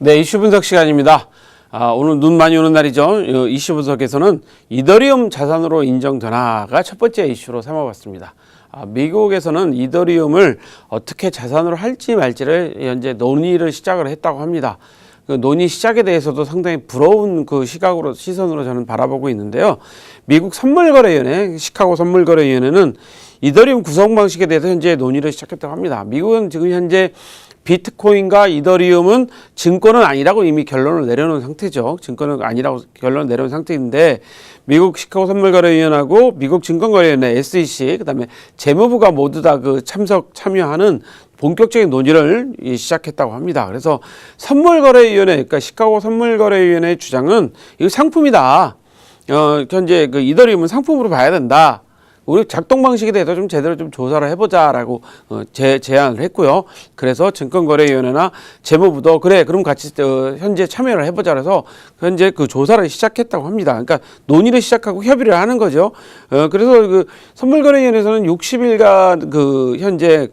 네, 이슈 분석 시간입니다. 오늘 눈 많이 오는 날이죠. 이슈 분석에서는 이더리움 자산으로 인정되나가 첫 번째 이슈로 삼아봤습니다. 미국에서는 이더리움을 어떻게 자산으로 할지 말지를 현재 논의를 시작을 했다고 합니다. 그 논의 시작에 대해서도 상당히 부러운 그 시선으로 저는 바라보고 있는데요. 미국 선물거래위원회, 시카고 선물거래위원회는 이더리움 구성 방식에 대해서 현재 논의를 시작했다고 합니다. 미국은 지금 현재 비트코인과 이더리움은 증권은 아니라고 이미 결론을 내려놓은 상태죠. 증권은 아니라고 결론을 내려놓은 상태인데 미국 시카고 선물거래위원회하고 미국 증권거래위원회 SEC 그다음에 재무부가 모두 다 그 참여하는 본격적인 논의를 시작했다고 합니다. 그래서 선물거래위원회, 그러니까 시카고 선물거래위원회의 주장은 이거 상품이다. 현재 그 이더리움은 상품으로 봐야 된다. 우리 작동 방식에 대해서 좀 제대로 좀 조사를 해보자라고 제안을 했고요. 그래서 증권거래위원회나 재무부도 그럼 같이 현재 참여를 해보자 그래서 현재 그 조사를 시작했다고 합니다. 그러니까 논의를 시작하고 협의를 하는 거죠. 그래서 그 선물거래위원회에서는 60일간 그 현재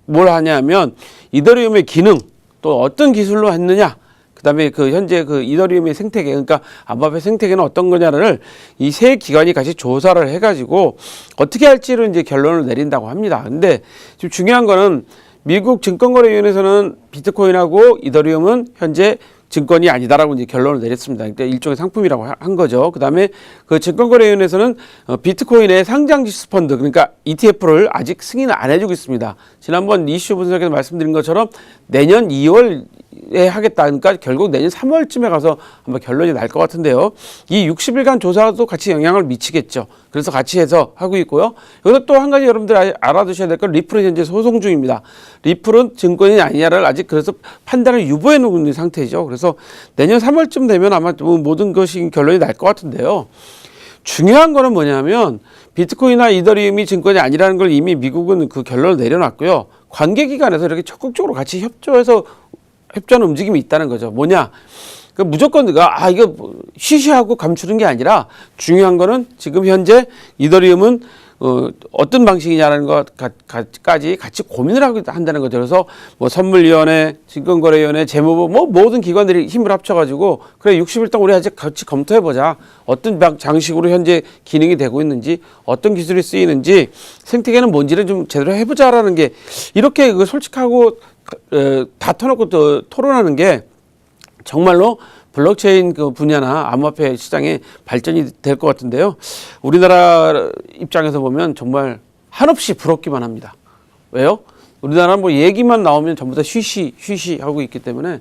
뭘 하냐면 이더리움의 기능 또 어떤 기술로 했느냐. 그다음에 현재 이더리움의 생태계, 그러니까 암호화폐 생태계는 어떤 거냐를 이 세 기관이 같이 조사를 해가지고 어떻게 할지를 이제 결론을 내린다고 합니다. 근데 지금 중요한 거는 미국 증권거래위원회에서는 비트코인하고 이더리움은 현재 증권이 아니다라고 이제 결론을 내렸습니다. 그러니까 일종의 상품이라고 한 거죠. 그다음에 그 증권거래위원회에서는 비트코인의 상장지수 펀드, 그러니까 ETF를 아직 승인을 안 해주고 있습니다. 지난번 이슈 분석에서 말씀드린 것처럼 내년 2월에 하겠다. 그러니까 결국 내년 3월쯤에 가서 아마 결론이 날 것 같은데요. 이 60일간 조사도 같이 영향을 미치겠죠. 그래서 같이 해서 하고 있고요. 여기서 또 한 가지 여러분들 알아두셔야 될 건 리플은 현재 소송 중입니다. 리플은 증권이 아니냐를 아직 그래서 판단을 유보해 놓은 상태이죠. 그래서 내년 3월쯤 되면 아마 모든 것이 결론이 날 것 같은데요. 중요한 거는 뭐냐면 비트코인이나 이더리움이 증권이 아니라는 걸 이미 미국은 그 결론을 내려놨고요. 관계기관에서 이렇게 적극적으로 같이 협조하는 움직임이 있다는 거죠. 뭐냐? 무조건 이거 쉬쉬하고 감추는 게 아니라 중요한 거는 지금 현재 이더리움은 어떤 방식이냐라는 것까지 같이 고민을 하고 한다는 거죠. 그래서 선물위원회, 증권거래위원회, 재무부 모든 기관들이 힘을 합쳐가지고 그래 60일 동안 우리 아직 같이 검토해보자. 어떤 장식으로 현재 기능이 되고 있는지, 어떤 기술이 쓰이는지, 생태계는 뭔지를 좀 제대로 해보자라는 게 이렇게 솔직하고 다 터놓고 토론하는 게 정말로 블록체인 분야나 암호화폐 시장에 발전이 될 것 같은데요. 우리나라 입장에서 보면 정말 한없이 부럽기만 합니다. 왜요? 우리나라는 얘기만 나오면 전부 다 쉬쉬 하고 있기 때문에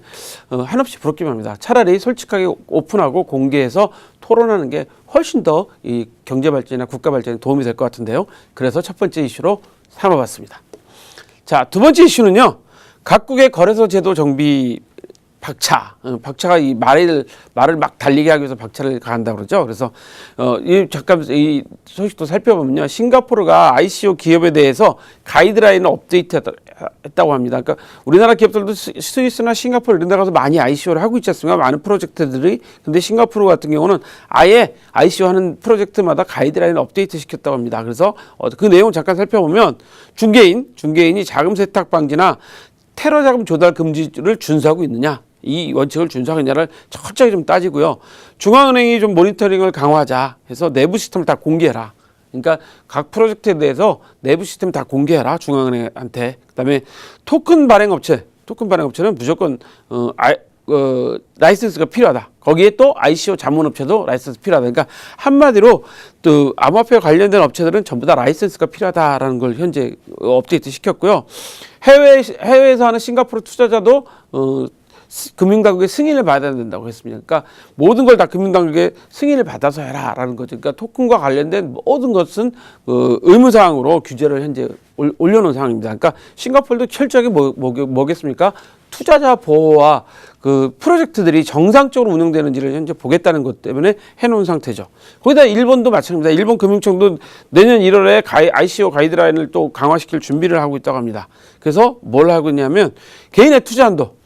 한없이 부럽기만 합니다. 차라리 솔직하게 오픈하고 공개해서 토론하는 게 훨씬 더 이 경제 발전이나 국가 발전에 도움이 될 것 같은데요. 그래서 첫 번째 이슈로 삼아봤습니다. 자, 두 번째 이슈는요. 각국의 거래소 제도 정비 박차가 이 말을 막 달리게 하기 위해서 박차를 가한다고 그러죠. 그래서 이 소식도 살펴보면요. 싱가포르가 ICO 기업에 대해서 가이드라인을 업데이트했다고 합니다. 그러니까 우리나라 기업들도 스위스나 싱가포르 이런 데 가서 많이 ICO를 하고 있지 않습니까? 많은 프로젝트들이. 근데 싱가포르 같은 경우는 아예 ICO 하는 프로젝트마다 가이드라인을 업데이트 시켰다고 합니다. 그래서 그 내용을 잠깐 살펴보면 중개인이 자금 세탁 방지나 테러 자금 조달 금지를 준수하고 있느냐, 이 원칙을 준수하고 있느냐를 철저히 좀 따지고요. 중앙은행이 좀 모니터링을 강화하자 해서 내부 시스템을 다 공개해라. 그러니까 각 프로젝트에 대해서 내부 시스템 다 공개해라, 중앙은행한테. 그다음에 토큰 발행 업체는 무조건 라이센스가 필요하다. 거기에 또 ICO 자문업체도 라이센스 필요하다. 그러니까 한마디로 또 암호화폐와 관련된 업체들은 전부 다 라이센스가 필요하다라는 걸 현재 업데이트 시켰고요. 해외에서 하는 싱가포르 투자자도 금융당국의 승인을 받아야 된다고 했습니다. 그러니까 모든 걸 다 금융당국의 승인을 받아서 해라라는 거죠. 그러니까 토큰과 관련된 모든 것은 의무사항으로 규제를 현재 올려놓은 상황입니다. 그러니까 싱가포르도 철저하게 뭐겠습니까? 투자자 보호와 프로젝트들이 정상적으로 운영되는지를 현재 보겠다는 것 때문에 해놓은 상태죠. 거기다 일본도 마찬가지입니다. 일본 금융청도 내년 1월에 ICO 가이드라인을 또 강화시킬 준비를 하고 있다고 합니다. 그래서 뭘 하고 있냐면 개인의 투자 한도,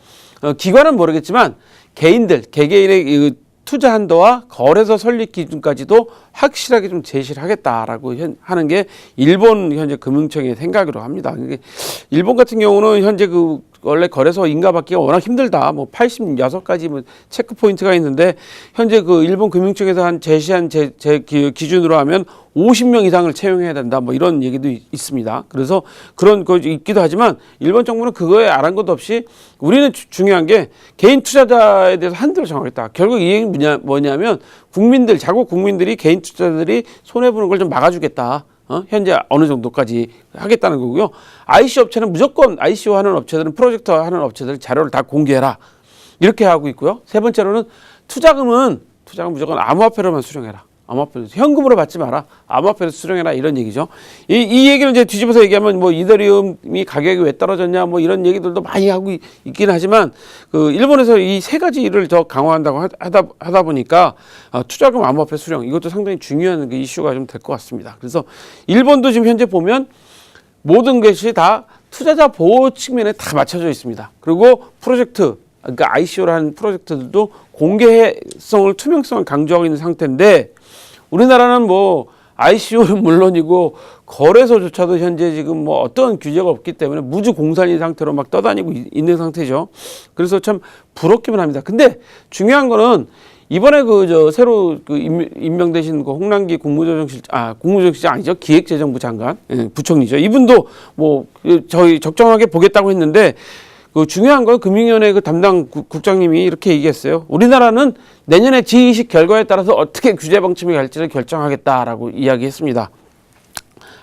기관은 모르겠지만 개개인의 투자 한도와 거래소 설립 기준까지도 확실하게 좀 제시를 하겠다라고 하는 게 일본 현재 금융청의 생각으로 합니다. 일본 같은 경우는 현재 원래 거래소 인가받기가 워낙 힘들다. 뭐 86가지 뭐 체크 포인트가 있는데 현재 그 일본 금융청에서 제시한 기준으로 하면 50명 이상을 채용해야 된다. 뭐 이런 얘기도 있습니다. 그래서 그런 거 있기도 하지만 일본 정부는 그거에 아랑곳 없이 우리는 중요한 게 개인 투자자에 대해서 한도를 정하겠다. 결국 이 얘기는 뭐냐면 국민들, 자국 국민들이 개인 투자자들이 손해보는 걸 좀 막아주겠다. 현재 어느 정도까지 하겠다는 거고요. IC 업체는 무조건 ICO 하는 업체들은 프로젝트 하는 업체들 자료를 다 공개해라. 이렇게 하고 있고요. 세 번째로는 투자금은 무조건 암호화폐로만 수령해라. 암호화폐로 현금으로 받지 마라. 암호화폐로 수령해라 이런 얘기죠. 이 얘기를 이제 뒤집어서 얘기하면 뭐 이더리움이 가격이 왜 떨어졌냐 뭐 이런 얘기들도 많이 하고 있긴 하지만 그 일본에서 이 세 가지를 더 강화한다고 하다 보니까 투자금 암호화폐 수령 이것도 상당히 중요한 이슈가 좀 될 것 같습니다. 그래서 일본도 지금 현재 보면 모든 것이 다 투자자 보호 측면에 다 맞춰져 있습니다. 그리고 프로젝트 그러니까 ICO라는 프로젝트들도 공개성을 투명성을 강조하고 있는 상태인데 우리나라는 뭐 ICO는 물론이고 거래소조차도 현재 지금 뭐 어떤 규제가 없기 때문에 무주공산인 상태로 막 떠다니고 있는 상태죠. 그래서 참 부럽기만 합니다. 근데 중요한 거는 이번에 새로 임명되신 홍남기 국무조정실장 아니죠? 기획재정부 장관, 부총리죠. 이분도 뭐 저희 적정하게 보겠다고 했는데 중요한 건 금융위원회 담당 국장님이 이렇게 얘기했어요. 우리나라는 내년에 G20 결과에 따라서 어떻게 규제 방침이 갈지를 결정하겠다라고 이야기했습니다.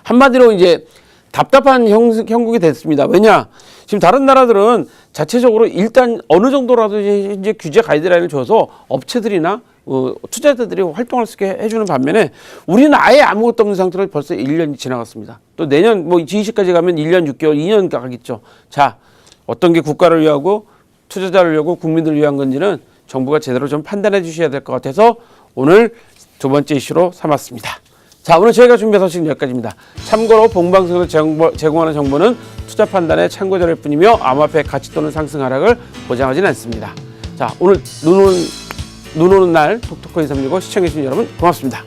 한마디로 이제 답답한 형국이 됐습니다. 왜냐? 지금 다른 나라들은 자체적으로 일단 어느 정도라도 이제 규제 가이드라인을 줘서 업체들이나 투자자들이 활동할 수 있게 해주는 반면에 우리는 아예 아무것도 없는 상태로 벌써 1년이 지나갔습니다. 또 내년 뭐 G20까지 가면 1년 6개월, 2년 가겠죠. 자. 어떤 게 국가를 위하고 투자자를 위하고 국민들을 위한 건지는 정부가 제대로 좀 판단해 주셔야 될 것 같아서 오늘 두 번째 이슈로 삼았습니다. 자, 오늘 저희가 준비한 소식은 여기까지입니다. 참고로 본방송에서 제공하는 정보는 투자 판단의 참고자료일 뿐이며 암호화폐 가치 또는 상승 하락을 보장하지는 않습니다. 자, 오늘 눈 오는 날 톡톡코인 365 시청해주신 여러분 고맙습니다.